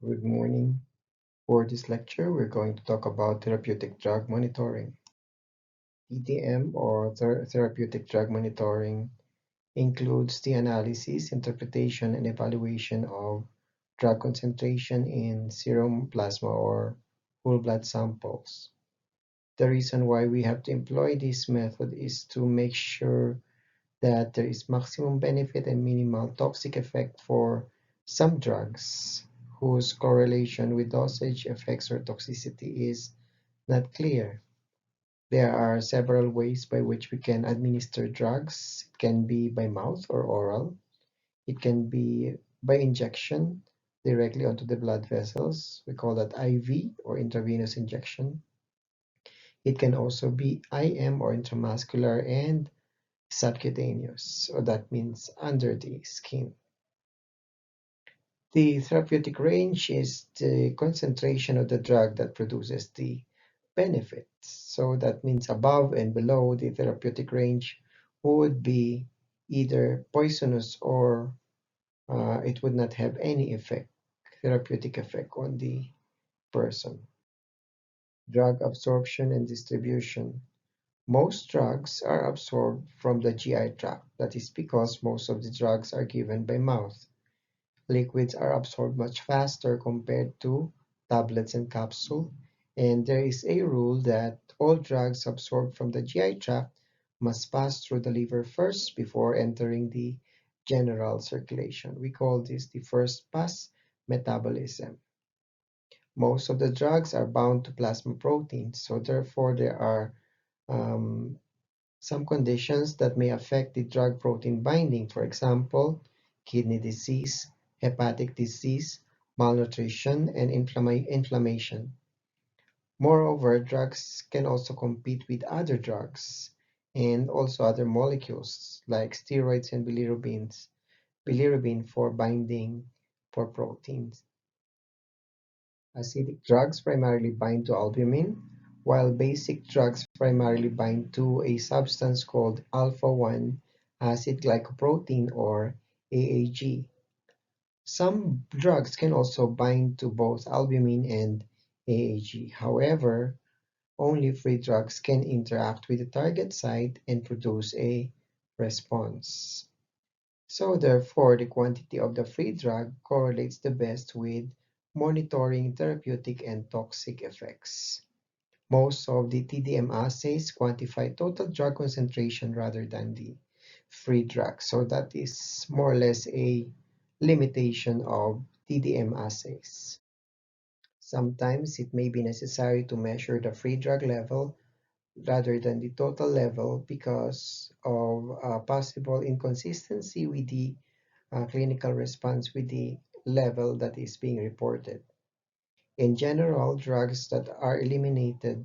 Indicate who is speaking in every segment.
Speaker 1: Good morning. For this lecture, we're going to talk about therapeutic drug monitoring. TDM, or therapeutic drug monitoring, includes the analysis, interpretation, and evaluation of drug concentration in serum, plasma, or whole blood samples. The reason why we have to employ this method is to make sure that there is maximum benefit and minimal toxic effect for some drugs whose correlation with dosage effects or toxicity is not clear. There are several ways by which we can administer drugs. It can be by mouth or oral. It can be by injection directly onto the blood vessels. We call that IV or intravenous injection. It can also be IM or intramuscular and subcutaneous, so that means under the skin. The therapeutic range is the concentration of the drug that produces the benefit. So that means above and below the therapeutic range would be either poisonous or it would not have any effect, therapeutic effect on the person. Drug absorption and distribution. Most drugs are absorbed from the GI tract. That is because most of the drugs are given by mouth. Liquids are absorbed much faster compared to tablets and capsule, and there is a rule that all drugs absorbed from the GI tract must pass through the liver first before entering the general circulation. We call this the first pass metabolism. Most of the drugs are bound to plasma proteins, so therefore there are um, some conditions that may affect the drug protein binding, for example, kidney disease, hepatic disease, malnutrition, and inflammation. Moreover, drugs can also compete with other drugs and also other molecules like steroids and bilirubin for binding for proteins. Acidic drugs primarily bind to albumin, while basic drugs primarily bind to a substance called alpha-1 acid glycoprotein or AAG. Some drugs can also bind to both albumin and AAG. However, only free drugs can interact with the target site and produce a response. So therefore, the quantity of the free drug correlates the best with monitoring therapeutic and toxic effects. Most of the TDM assays quantify total drug concentration rather than the free drug. So that is more or less a limitation of TDM assays. Sometimes it may be necessary to measure the free drug level rather than the total level because of possible inconsistency with the clinical response with the level that is being reported. In general, drugs that are eliminated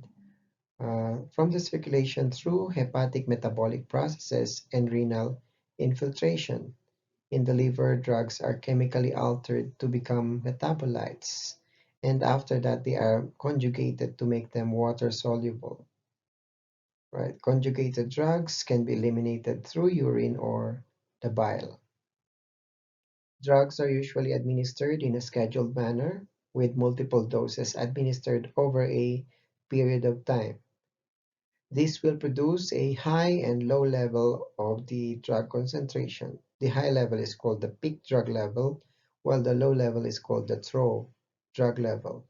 Speaker 1: from the circulation through hepatic metabolic processes and renal infiltration. In the liver, drugs are chemically altered to become metabolites, and after that, they are conjugated to make them water soluble. Right? Conjugated drugs can be eliminated through urine or the bile. Drugs are usually administered in a scheduled manner, with multiple doses administered over a period of time. This will produce a high and low level of the drug concentration. The high level is called the peak drug level, while the low level is called the trough drug level.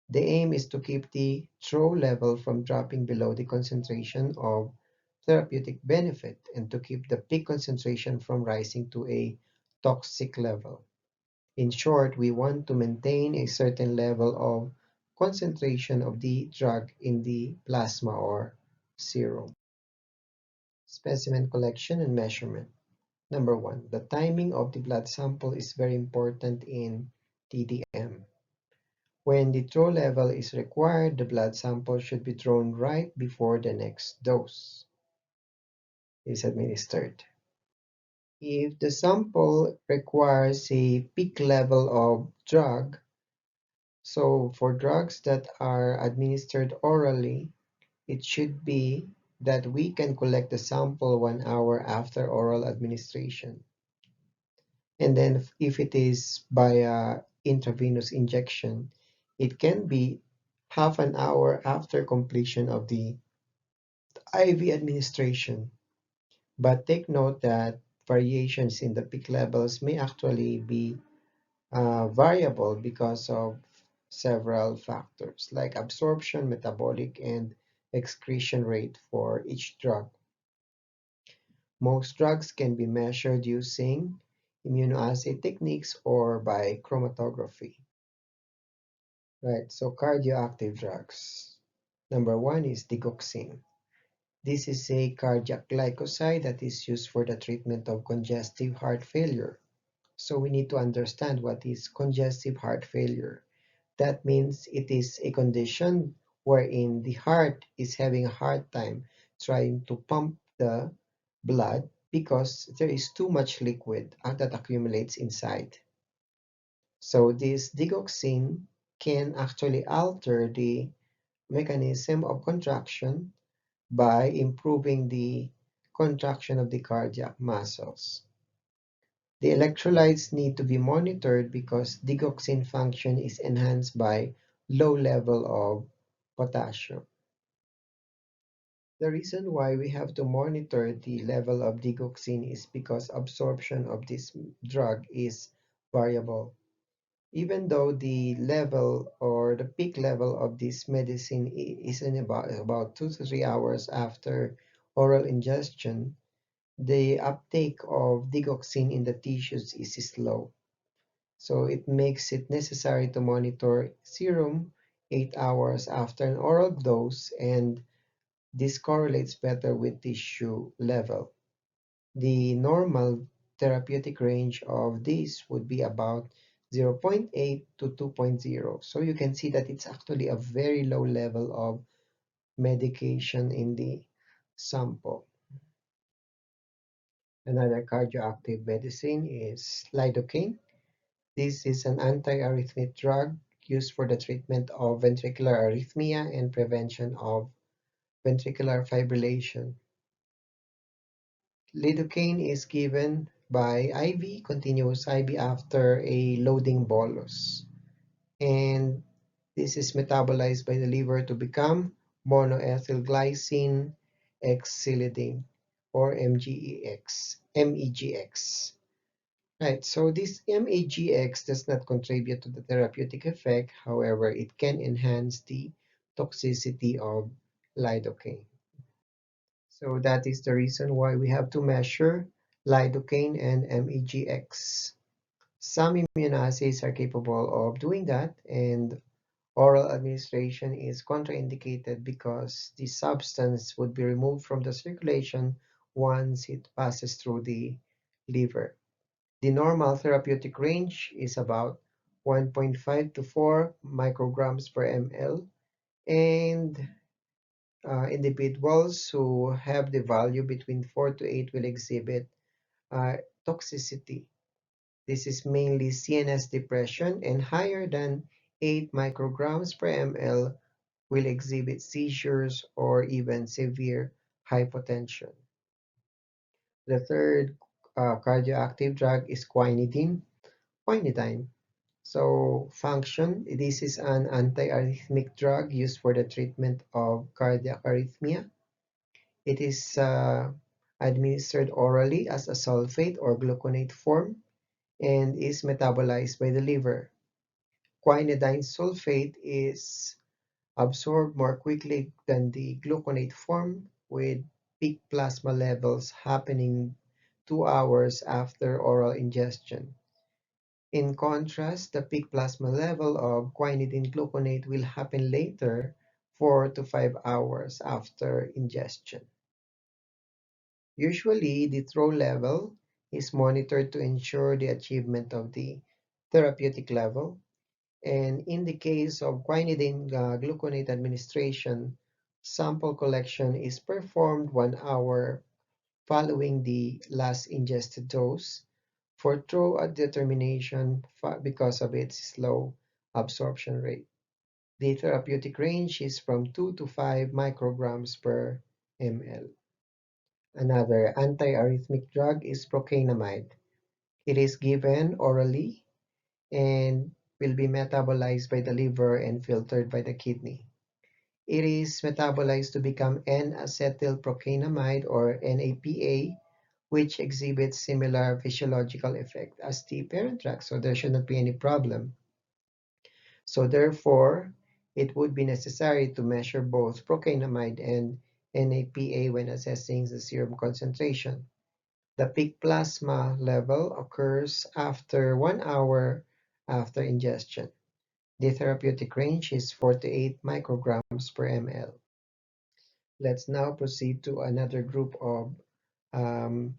Speaker 1: The aim is to keep the trough level from dropping below the concentration of therapeutic benefit and to keep the peak concentration from rising to a toxic level. In short, we want to maintain a certain level of concentration of the drug in the plasma or serum. Specimen collection and measurement. Number one, the timing of the blood sample is very important in TDM. When the throw level is required, the blood sample should be drawn right before the next dose is administered. If the sample requires a peak level of drug, so for drugs that are administered orally, it should be that we can collect the sample 1 hour after oral administration. And then if it is by intravenous injection, it can be half an hour after completion of the IV administration. But take note that variations in the peak levels may actually be variable because of several factors like absorption, metabolic, and excretion rate for each drug. Most drugs can be measured using immunoassay techniques or by chromatography. Right, so cardioactive drugs. Number one is digoxin. This is a cardiac glycoside that is used for the treatment of congestive heart failure. So we need to understand what is congestive heart failure. That means it is a condition wherein the heart is having a hard time trying to pump the blood because there is too much liquid that accumulates inside. So this digoxin can actually alter the mechanism of contraction by improving the contraction of the cardiac muscles. The electrolytes need to be monitored because digoxin function is enhanced by low level of potassium. The reason why we have to monitor the level of digoxin is because absorption of this drug is variable. Even though the level or the peak level of this medicine is in about 2 to 3 hours after oral ingestion, the uptake of digoxin in the tissues is slow. So it makes it necessary to monitor serum 8 hours after an oral dose, and this correlates better with tissue level. The normal therapeutic range of this would be about zero point 0.8 to 2.0. So you can see that it's actually a very low level of medication in the sample. Another cardioactive medicine is lidocaine. This is an antiarrhythmic drug used for the treatment of ventricular arrhythmia and prevention of ventricular fibrillation. Lidocaine is given by IV, continuous IV after a loading bolus. And this is metabolized by the liver to become monoethylglycine X-silidine or MEGX. Right, so this MEGX does not contribute to the therapeutic effect. However, it can enhance the toxicity of lidocaine. So that is the reason why we have to measure lidocaine and MEGX. Some immunoassays are capable of doing that, and oral administration is contraindicated because the substance would be removed from the circulation once it passes through the liver. The normal therapeutic range is about 1.5 to 4 micrograms per ml, and individuals who have the value between 4 to 8 will exhibit uh, toxicity. This is mainly CNS depression, and higher than 8 micrograms per ml will exhibit seizures or even severe hypotension. The third cardioactive drug is quinidine. Quinidine. So function, this is an antiarrhythmic drug used for the treatment of cardiac arrhythmia. It is administered orally as a sulfate or gluconate form and is metabolized by the liver. Quinidine sulfate is absorbed more quickly than the gluconate form, with peak plasma levels happening 2 hours after oral ingestion. In contrast, the peak plasma level of quinidine gluconate will happen later, 4 to 5 hours after ingestion. Usually, the throw level is monitored to ensure the achievement of the therapeutic level. And in the case of quinidine gluconate administration, sample collection is performed 1 hour following the last ingested dose for throw determination because of its slow absorption rate. The therapeutic range is from 2 to 5 micrograms per ml. Another antiarrhythmic drug is procainamide. It is given orally, and will be metabolized by the liver and filtered by the kidney. It is metabolized to become N-acetylprocainamide or NAPA, which exhibits similar physiological effect as the parent drug, so there should not be any problem. So therefore, it would be necessary to measure both procainamide and NAPA when assessing the serum concentration. The peak plasma level occurs after 1 hour after ingestion. The therapeutic range is 4 to 8 micrograms per ml. Let's now proceed to another group of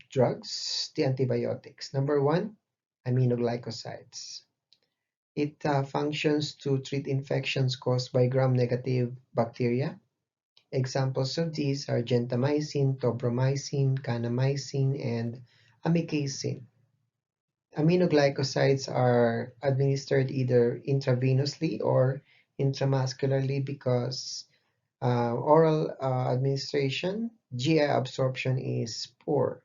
Speaker 1: drugs, the antibiotics. Number one, aminoglycosides. It functions to treat infections caused by gram-negative bacteria. Examples of these are gentamicin, tobramycin, kanamycin, and amikacin. Aminoglycosides are administered either intravenously or intramuscularly because oral administration, GI absorption is poor.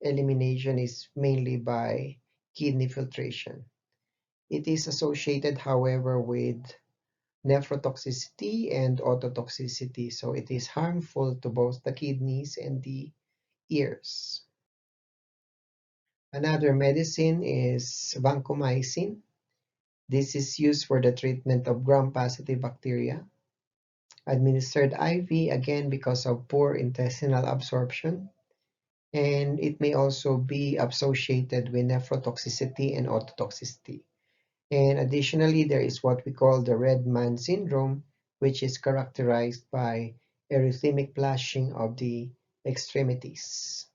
Speaker 1: Elimination is mainly by kidney filtration. It is associated, however, with nephrotoxicity and ototoxicity, so it is harmful to both the kidneys and the ears. Another medicine is vancomycin. This is used for the treatment of gram-positive bacteria. Administered IV, again because of poor intestinal absorption, and it may also be associated with nephrotoxicity and ototoxicity. And additionally, there is what we call the red man syndrome, which is characterized by erythemic flashing of the extremities.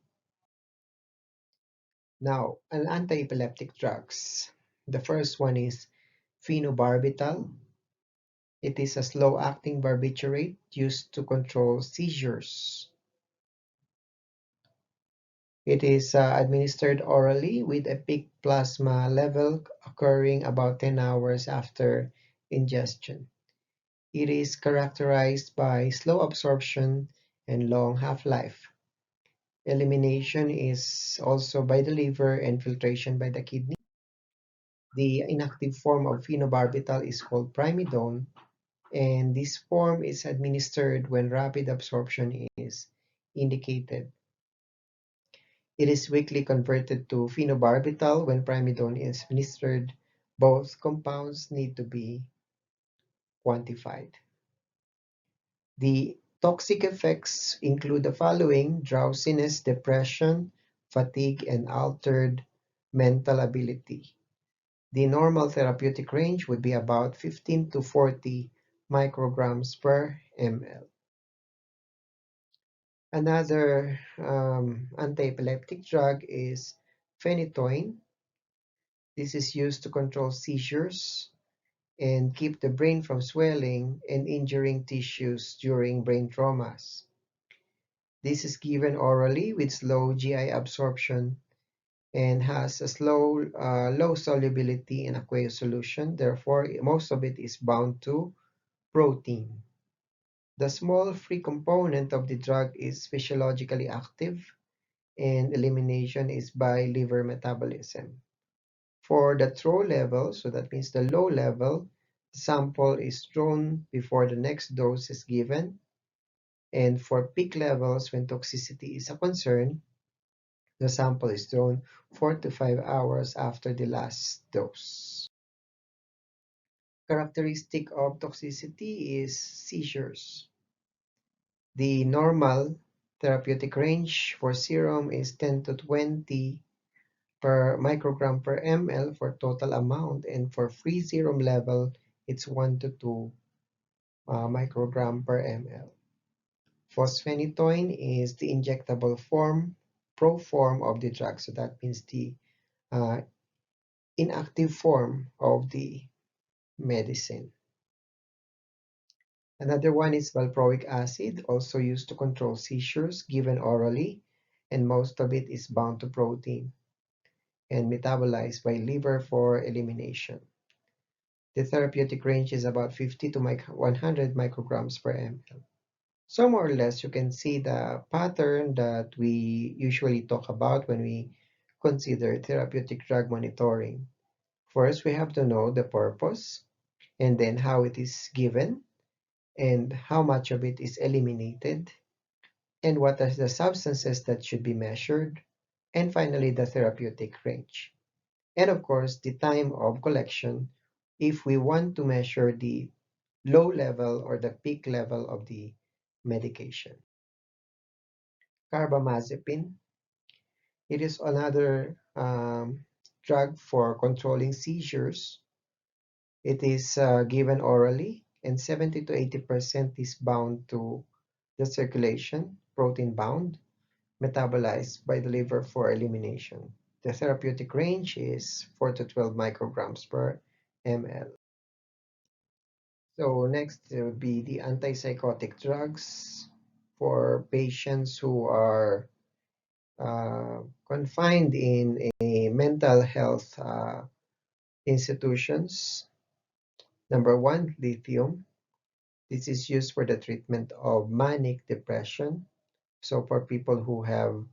Speaker 1: Now, an anti-epileptic drugs. The first one is phenobarbital. It is a slow-acting barbiturate used to control seizures. It is administered orally with a peak plasma level occurring about 10 hours after ingestion. It is characterized by slow absorption and long half-life. Elimination is also by the liver and filtration by the kidney. The inactive form of phenobarbital is called primidone, and this form is administered when rapid absorption is indicated. It is weakly converted to phenobarbital when primidone is administered. Both compounds need to be quantified. The toxic effects include the following: drowsiness, depression, fatigue, and altered mental ability. The normal therapeutic range would be about 15 to 40 micrograms per ml. Another anti-epileptic drug is phenytoin. This is used to control seizures and keep the brain from swelling and injuring tissues during brain traumas. This is given orally with slow GI absorption and has a low solubility in aqueous solution. Therefore, most of it is bound to protein. The small free component of the drug is physiologically active, and elimination is by liver metabolism. For the throw level, so that means the low level, the sample is thrown before the next dose is given. And for peak levels, when toxicity is a concern, the sample is thrown 4 to 5 hours after the last dose. Characteristic of toxicity is seizures. The normal therapeutic range for serum is 10 to 20 per microgram per ml for total amount, and for free serum level, it's 1 to 2 microgram per ml. Fosphenytoin is the injectable form, form of the drug, so that means the uh, inactive form of the medicine. Another one is valproic acid, also used to control seizures, given orally, and most of it is bound to protein and metabolized by liver for elimination. The therapeutic range is about 50 to 100 micrograms per ml. So more or less, you can see the pattern that we usually talk about when we consider therapeutic drug monitoring. First, we have to know the purpose and then how it is given and how much of it is eliminated and what are the substances that should be measured, and finally the therapeutic range. And of course, the time of collection if we want to measure the low level or the peak level of the medication. Carbamazepine, it is another drug for controlling seizures. It is given orally, and 70 to 80% is bound to the circulation, protein bound, metabolized by the liver for elimination. The therapeutic range is 4 to 12 micrograms per ml. So next would be the antipsychotic drugs for patients who are confined in a mental health institutions. Number one, lithium. This is used for the treatment of manic depression. So for people who have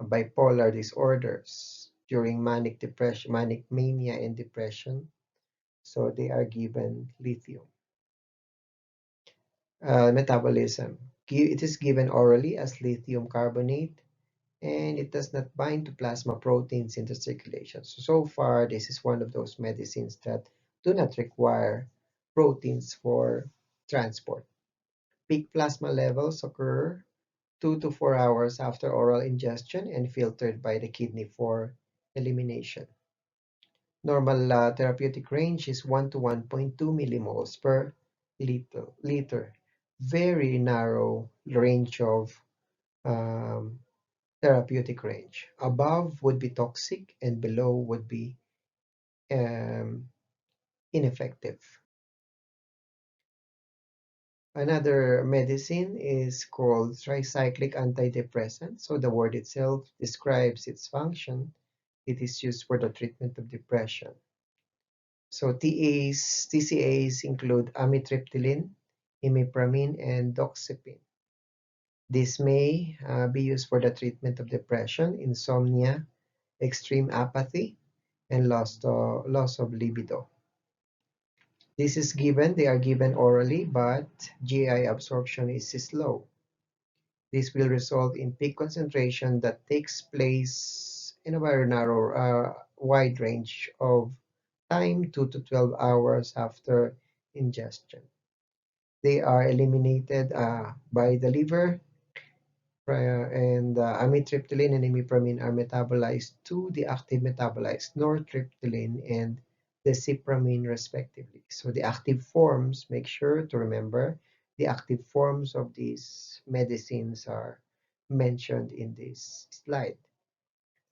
Speaker 1: bipolar disorders during manic depression, manic mania and depression, so they are given lithium. Metabolism. It is given orally as lithium carbonate and it does not bind to plasma proteins in the circulation. So far, this is one of those medicines that do not require proteins for transport. Peak plasma levels occur 2 to 4 hours after oral ingestion and filtered by the kidney for elimination. Normal therapeutic range is 1 to 1.2 millimoles per liter. Very narrow range of um, therapeutic range. Above would be toxic and below would be um, ineffective. Another medicine is called tricyclic antidepressant. So the word itself describes its function. It is used for the treatment of depression. So TCAs include amitriptyline, imipramine, and doxepin. This may be used for the treatment of depression, insomnia, extreme apathy, and loss of libido. They are given orally, but GI absorption is slow. This will result in peak concentration that takes place in a very narrow, wide range of time, 2 to 12 hours after ingestion. They are eliminated by the liver, and amitriptyline and imipramine are metabolized to the active metabolites, nortriptyline and desipramine, respectively. So the active forms, make sure to remember, the active forms of these medicines are mentioned in this slide.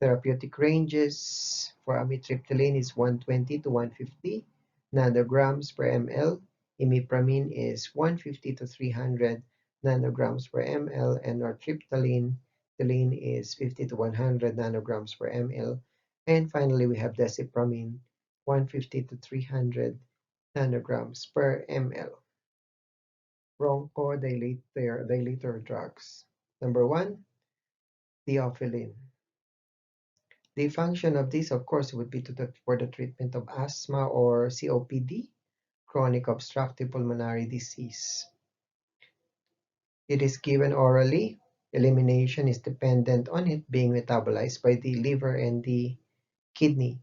Speaker 1: Therapeutic ranges for amitriptyline is 120 to 150 nanograms per ml. Imipramine is 150 to 300 nanograms per ml, and nortriptyline is 50 to 100 nanograms per ml. And finally, we have desipramine, 150 to 300 nanograms per ml. Bronchodilator drugs. Number one, theophylline. The function of this, of course, would be for the treatment of asthma or COPD, chronic obstructive pulmonary disease. It is given orally. Elimination is dependent on it being metabolized by the liver and the kidney.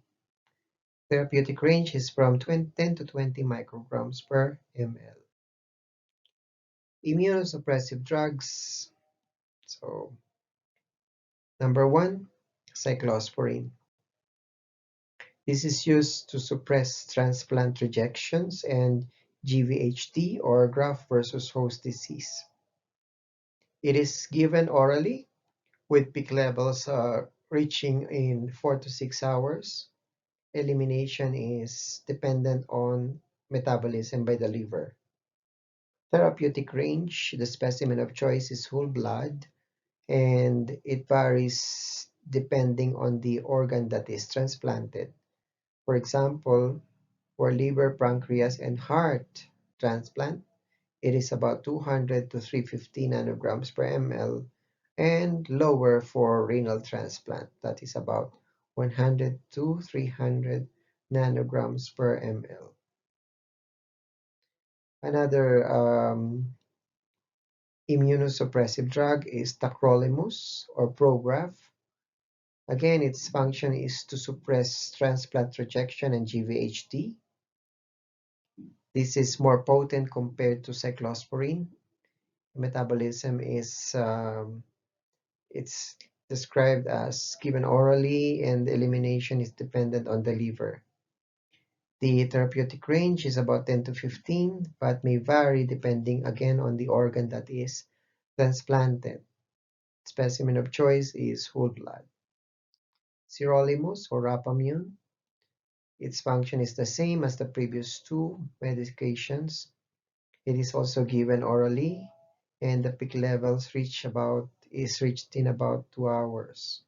Speaker 1: Therapeutic range is from 10 to 20 micrograms per ml. Immunosuppressive drugs. So, number one, cyclosporine. This is used to suppress transplant rejections and GVHD or graft versus host disease. It is given orally with peak levels reaching in 4 to 6 hours. Elimination is dependent on metabolism by the liver. Therapeutic range, the specimen of choice is whole blood, and it varies depending on the organ that is transplanted. For example, for liver, pancreas, and heart transplant, it is about 200 to 350 nanograms per ml, and lower for renal transplant, that is about 100 to 300 nanograms per ml. Another immunosuppressive drug is tacrolimus or Prograf. Again, its function is to suppress transplant rejection and GVHD. This is more potent compared to cyclosporine. Metabolism is it's described as given orally, and elimination is dependent on the liver. The therapeutic range is about 10 to 15, but may vary depending again on the organ that is transplanted. Specimen of choice is whole blood. Sirolimus or rapamune, its function is the same as the previous two medications. It is also given orally, and the peak levels reached in about 2 hours.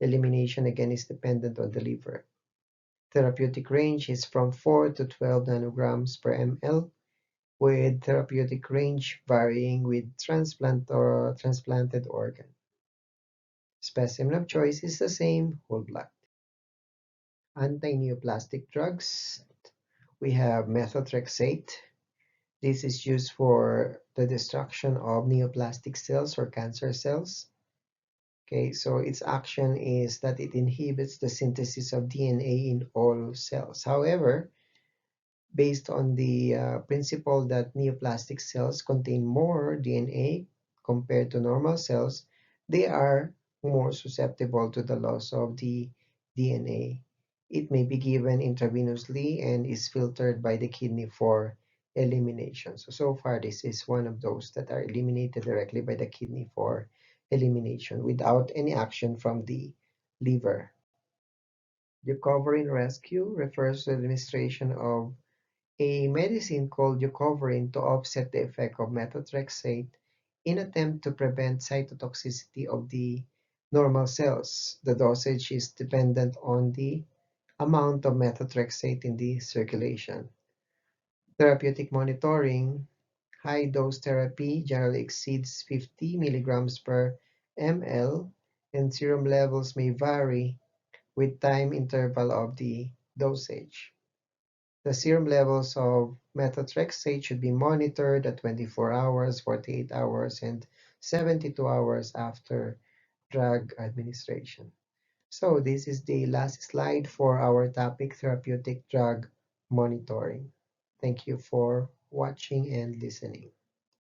Speaker 1: Elimination again is dependent on the liver. Therapeutic range is from 4 to 12 nanograms per ml, with therapeutic range varying with transplant or transplanted organ. Specimen of choice is the same, whole blood. Anti-neoplastic drugs, we have methotrexate. This is used for the destruction of neoplastic cells or cancer cells. Okay, so its action is that it inhibits the synthesis of DNA in all cells. However, based on the principle that neoplastic cells contain more DNA compared to normal cells, they are more susceptible to the loss of the DNA. It may be given intravenously and is filtered by the kidney for elimination. So far, this is one of those that are eliminated directly by the kidney for elimination without any action from the liver. Eucoverin rescue refers to the administration of a medicine called eucoverin to offset the effect of methotrexate in attempt to prevent cytotoxicity of the normal cells. The dosage is dependent on the amount of methotrexate in the circulation. Therapeutic monitoring, high dose therapy generally exceeds 50 milligrams per ml, and serum levels may vary with time interval of the dosage. The serum levels of methotrexate should be monitored at 24 hours, 48 hours, and 72 hours after drug administration. So this is the last slide for our topic, therapeutic drug monitoring. Thank you for watching and listening.